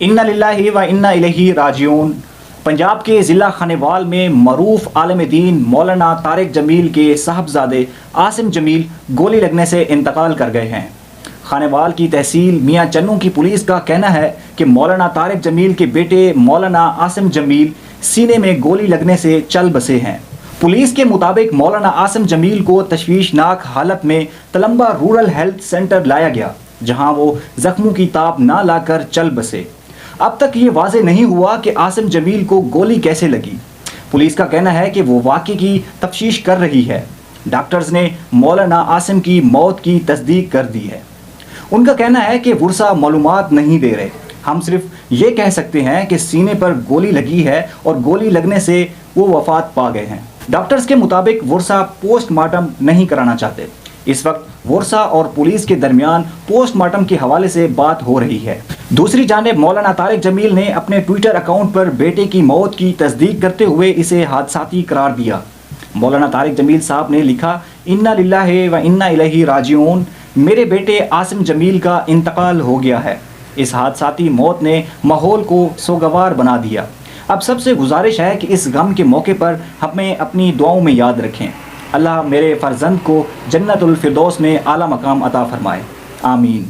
इन्ना लिल्लाहि व इन्ना इलैहि राजिऊन। पंजाब के ज़िला खानेवाल में मरूफ आलिम दीन मौलाना तारिक जमील के साहबजादे आसिम जमील गोली लगने से इंतकाल कर गए हैं। खानेवाल की तहसील मियाँ चन्नू की पुलिस का कहना है कि मौलाना तारिक जमील के बेटे मौलाना आसिम जमील सीने में गोली लगने से चल बसे हैं। पुलिस के मुताबिक मौलाना आसिम जमील को तशवीशनाक हालत में तलम्बा रूरल हेल्थ सेंटर लाया गया, जहां वो जख्मों की ताब ना लाकर चल बसे। अब तक ये वाज़ेह नहीं हुआ कि आसिम जमील को गोली कैसे लगी। पुलिस का कहना है कि वो वाक़े की तफ्तीश कर रही है। डॉक्टर्स ने मौलाना आसिम की मौत की तस्दीक कर दी है। उनका कहना है कि वर्सा मालूमात नहीं दे रहे, हम सिर्फ ये कह सकते हैं कि सीने पर गोली लगी है और गोली लगने से वो वफात पा गए हैं। डॉक्टर्स के मुताबिक वर्सा पोस्टमार्टम नहीं कराना चाहते। इस वक्त वर्सा और पुलिस के दरमियान पोस्टमार्टम के हवाले से बात हो रही है। दूसरी जानिब मौलाना तारिक जमील ने अपने ट्विटर अकाउंट पर बेटे की मौत की तस्दीक करते हुए इसे हादसाती करार दिया। मौलाना तारिक जमील साहब ने लिखा, इन्ना लिल्लाहि व इन्ना इलैहि राजिऊन। मेरे बेटे आसिम जमील का इंतकाल हो गया है। इस हादसाती मौत ने माहौल को सोगवार बना दिया। अब सबसे गुजारिश है कि इस गम के मौके पर हमें अपनी दुआओं में याद रखें। अल्लाह मेरे फर्जंद को जन्नतुल फिरदौस में आला मकाम अता फरमाए। आमीन।